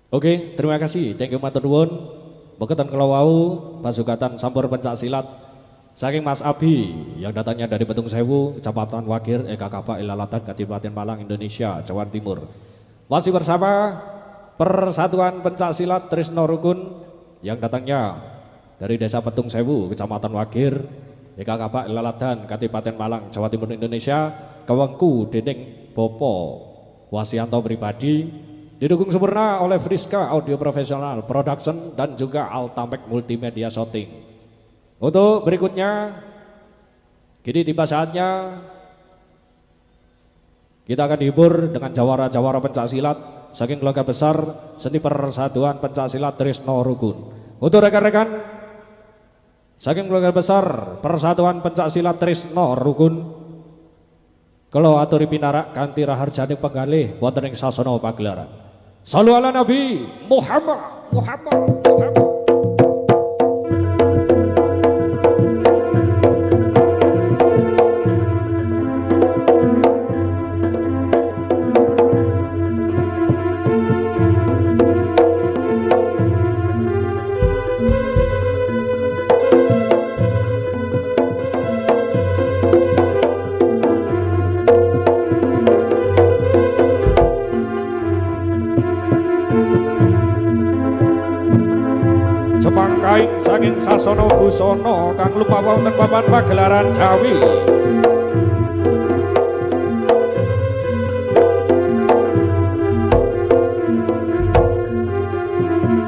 Oke, terima kasih. Thank you matur nuwun. Boketan kula wau pasukatan sampur pencak silat saking Mas Abi yang datangnya dari Petung Sewu, Kecamatan Wagir, Kapak Ilalatan, Kabupaten Malang, Indonesia, Jawa Timur. Masih bersama Persatuan Pencak Silat Trisno Rukun yang datangnya dari Desa Petung Sewu, Kecamatan Wagir, Kapak Ilalatan, Kabupaten Malang, Jawa Timur, Indonesia. Kawengku dening Bopo Wasianto pribadi, didukung sempurna oleh Friska Audio Profesional Production dan juga Altamek Multimedia Shooting. Untuk berikutnya, kini tiba saatnya kita akan dihibur dengan jawara-jawara pencak silat saking keluarga besar Seni Persatuan Pencak Silat Trisno Rukun. Untuk rekan-rekan saking keluarga besar Persatuan Pencak Silat Trisno Rukun, kalau aturi pinarak kanthi raharjane penggalih wonten ing sasana pagelaran. Shallu ala Nabi Muhammad. Semangkaing saking sasana busana kang lupa wonten papan pagelaran Jawi.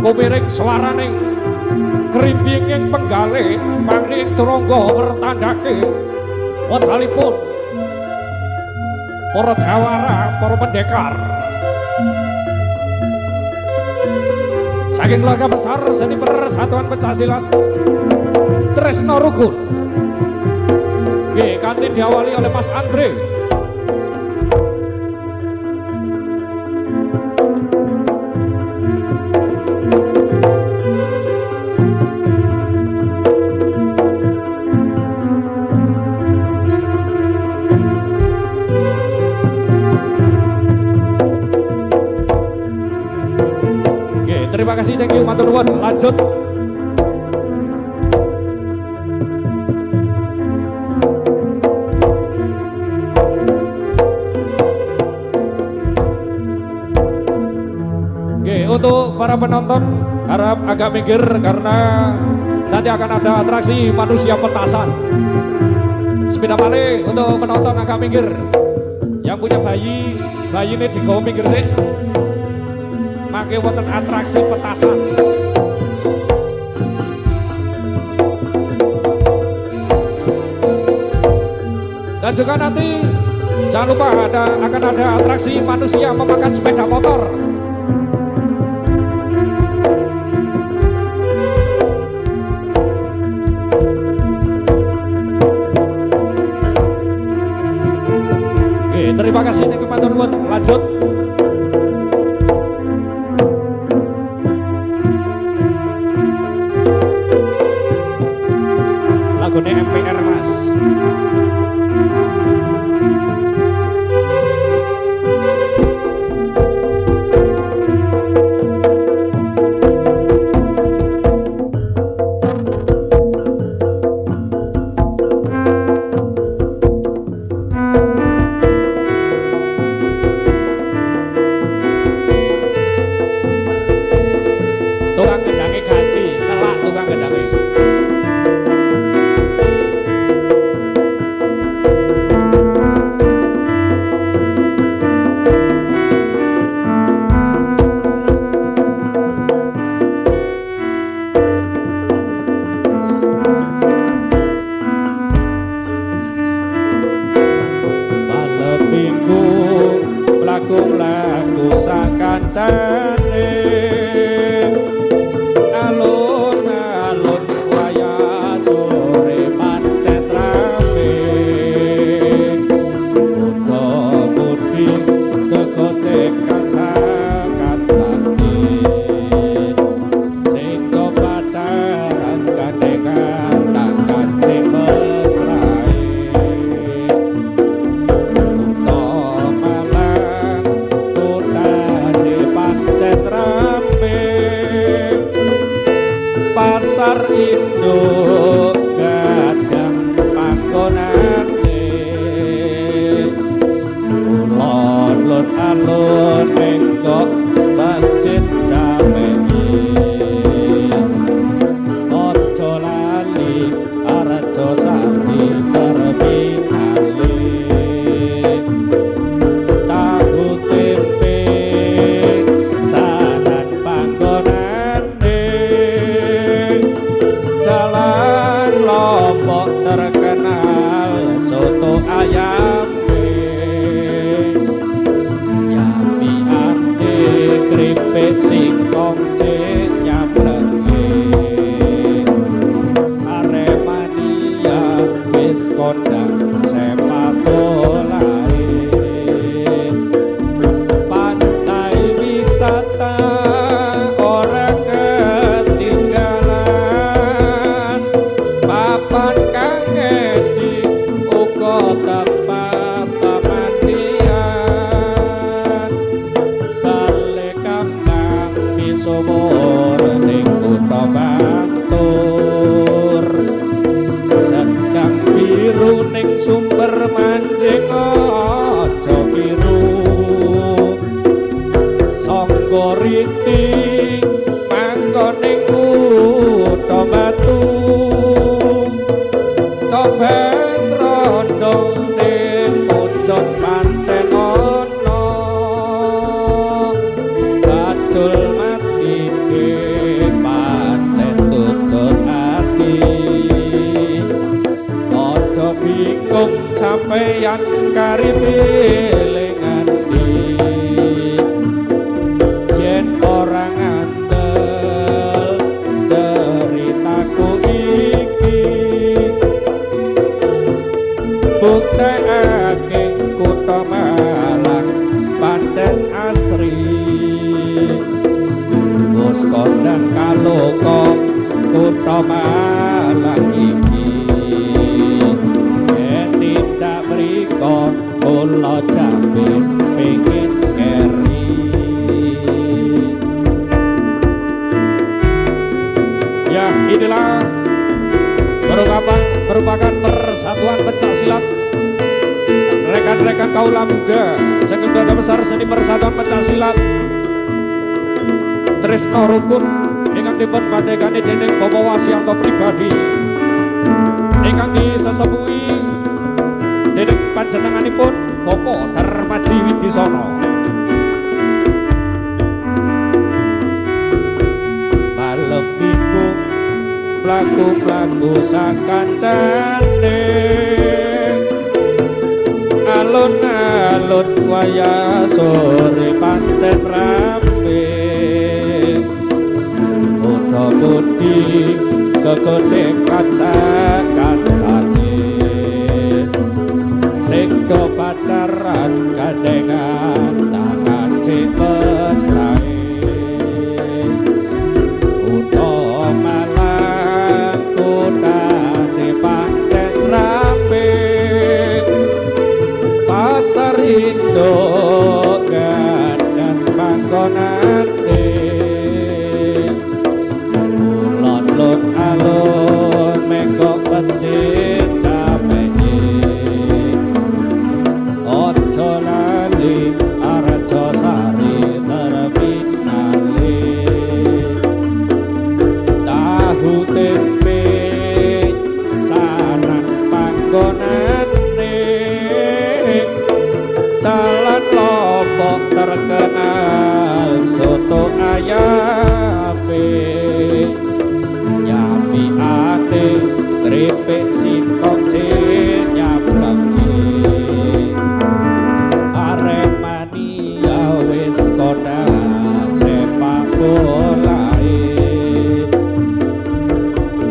Kumiring swaraning krimpinging penggalih pangring turangga mertandake wektalipun para jawara, para pendekar saking keluarga besar Seni Persatuan Pencak Silat Trisno Rukun. Nggih, kanthi diawali oleh Mas Andre. Terima kasih, thank you, matur nuwun. Lanjut. Oke, untuk para penonton harap agak minggir karena nanti akan ada atraksi manusia petasan. Sepeda balik untuk penonton agak minggir. Yang punya bayi ini digawa minggir sih. Mangke wonten atraksi petasan. Dan juga nanti jangan lupa akan ada atraksi manusia memakan sepeda motor. Oke, terima kasih teman-teman. Lanjut. Lagune MPR Mas. Tukang gendange ganti, nelak tukang gendange. Malam minggu mlaku-mlaku sak kancane, alun-alun wayah sore pancet rame, muda-mudi kegocekan sak kancane, sing do pacaran gandengan tangan sing mesrae. Malang kota di pancet rame. alun menggok masjid Jamei ojo lali Arjo Sari terminale tahu tempe sanan panggonane jalan Lombok terkenal soto ayam yami ande keripik singkong cek nyablenge Aremania wis kondang sepak bolae pantai wisata ora ketinggalan papan kang edi uga tempat pemandian balik kambang misuwur ning kutha Bantur sedang biru ning sumber mancing aja biru sangga riting manggon ning kutha Batu coban rondo ning pucuk pancen ana bacul mati pancen tutut ati aja bingung sampeyan karipe lenganti yen ora ngandel ceritaku iki buktekake kutha Malang pancen asri wis kondang kaloka kutha Malang iki tindak mriko kula jamin pengin keri ya inilah merupakan persatuan pencak silat rekan-rekan kaula muda sing keluarga besar seni persatuan pencak silat Trisno Rukun ingkang dipun pandhegani dening Bapak Wasianto pribadi ingkang disesepuhi dening panjenenganipun Bapak Darmaji Widisono malem minggu mlaku-mlaku sakancane alun-alun wayah sore pancen rame muda-mudi kegocek kancane sing do pacaran gandengan tangan cek mesrae kutha Malang kutane pancen rame pasar induk dan panggonane ulon alun menggok masjid Jamei ojo lali Arjo Sari terminale tahu tempe saran panggonane jalan Lombok terkenal soto ayape nyami ate keripik singkong nyablenge Aremania wis kondang sepak bolae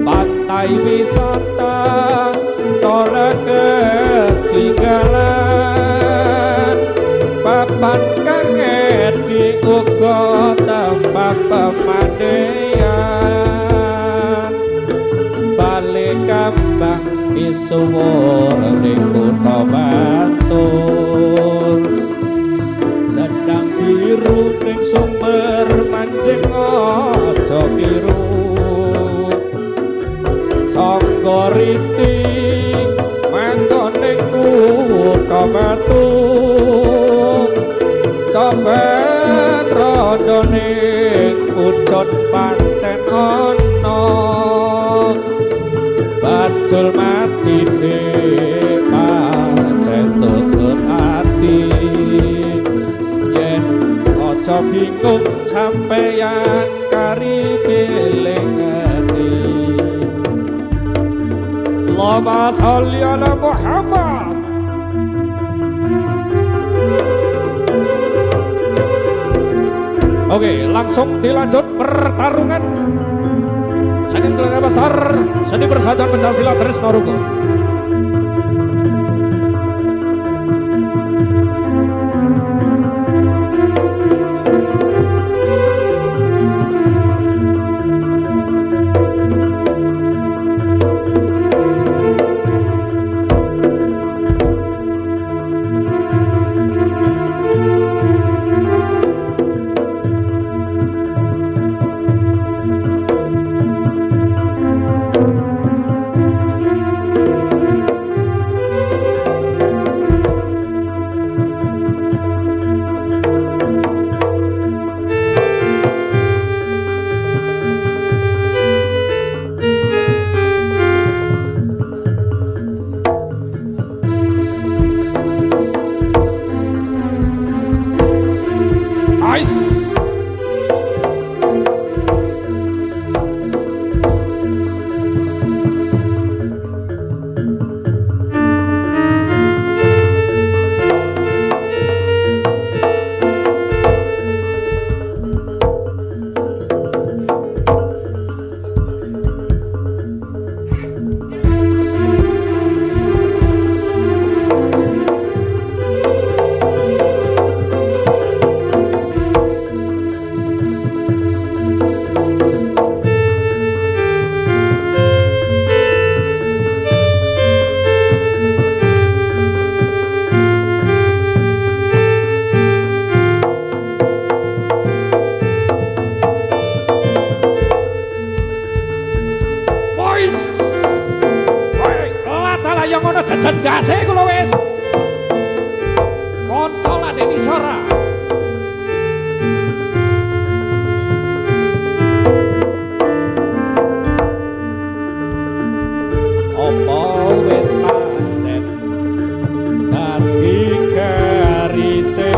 pantai wisata ora ketinggalan papan kang edi uga tempat pemandian balik kambang misuwur ning kutha Bantur sedang biru ning sumber mancing aja biru sangga riting manggon ning kutha Batu ben rodone pucun pancen ana bacul mati de pancen tutut ati yen aja bingung sampeyan kari pilih ati Allahumma sholli ala Muhammad. Oke, langsung dilanjut pertarungan saking keluarga besar Seni Persatuan Pencaksilat Trisno Ruko. Cendase kula wis kanca ladeni sora apa wis pancen dadi garise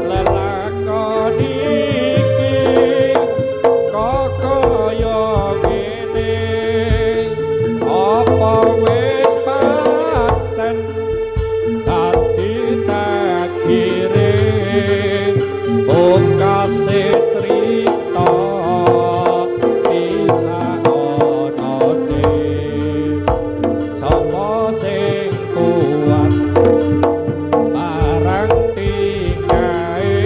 lelakon iki kok kaya ngene apa wis dadi takdire kasih cerita bisa onone sapa sing kuat marang tingkae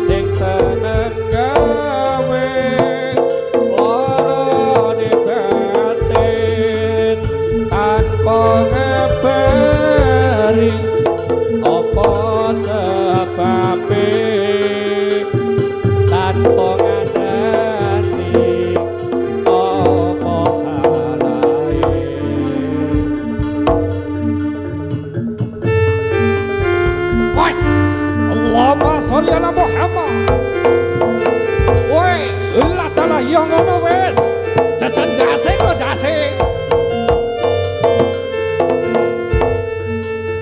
sing seneng gawe lara di batin tanpa ngabari apa sebabe tanpa ngandani apa salahe wes Allahumma sholli ala Muhammad woi Allah taala yang ngono wes jajan dase kok dase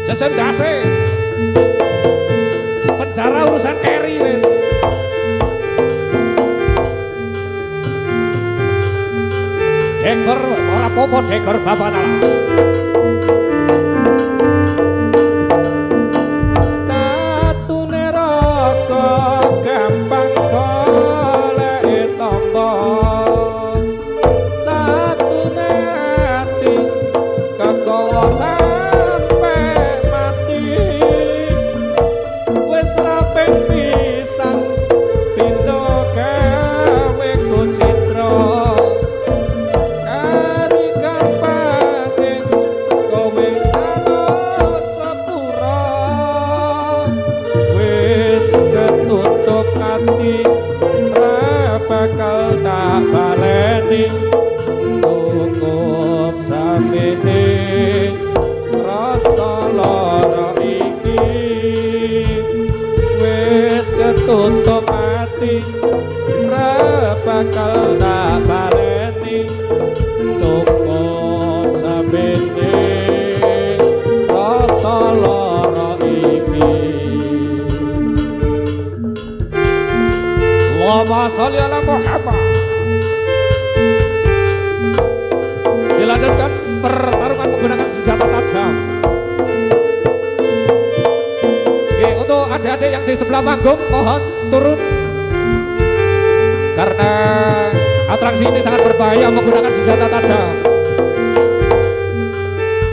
jajan dase penjara urusan keri wes dekor ora popo dekor bapak taala catune raka gampang golek tamba catune ati kekowo sampe mati wis rapeng pisan pindho gawe kucitra kari kampane kowe jano sepura wis ketutup ati ra bakal tak baleni cukup samene rasa lara iki ketutup ati ra bakal tak baleni cukup sabene rasa lara iki Allahumma sholli ala Muhammad. Dilanjutkan pertarungan menggunakan senjata tajam. Oke, untuk adik-adik yang di sebelah panggung mohon turun karena atraksi ini sangat berbahaya menggunakan senjata tajam.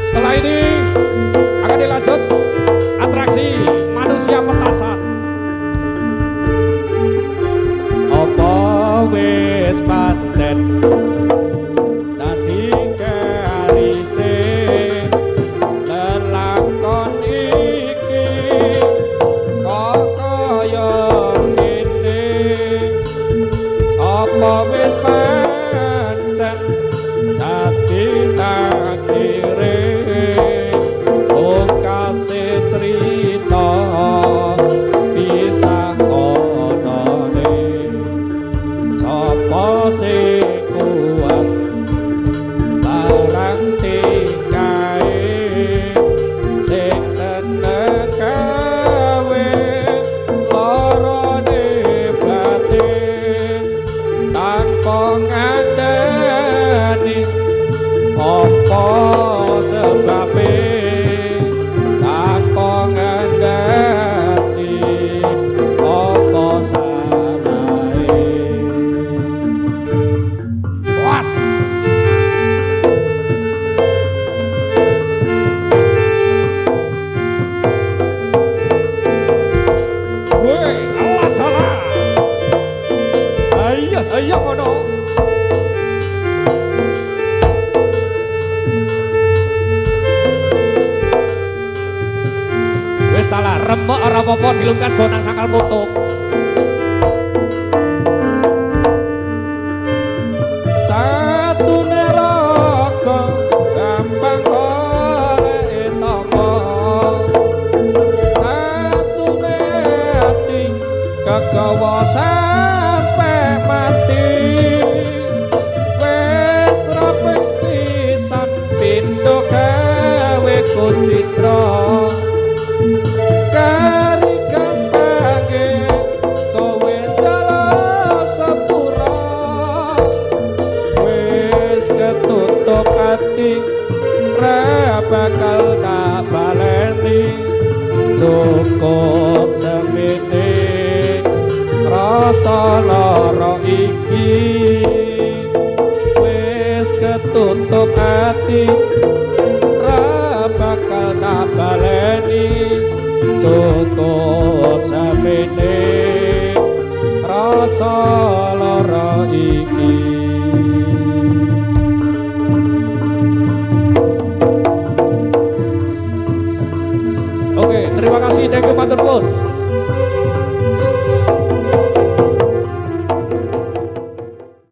Setelah ini akan dilanjut atraksi manusia petasan. Apa wis pancen dadi karise lelakon iki kok kaya ngene apa wis pancen dadi takdire wong kasih cerita bisa onone sapa sing kuat barang tingkae sing seneng gawe larane batin tanpa ngandani apa sebabe tanpa ngandani apa salahe was woi Allah taala ayo ngono wis tala remuk ora apa-apa dilungkas go nang sangkal putuk catune raga gampang korek tama catune ati kegawa sampe mati wis rapet pisan pindho gawe kucitra kari gampange kowe jala sepura wis ketutup ati ra bakal tak baleni cukup semene rasa lara iki wis ketutup ati ra bakal tak baleni cukup semene rasa lara iki. Oke, terima kasih, thank you matur nuwun.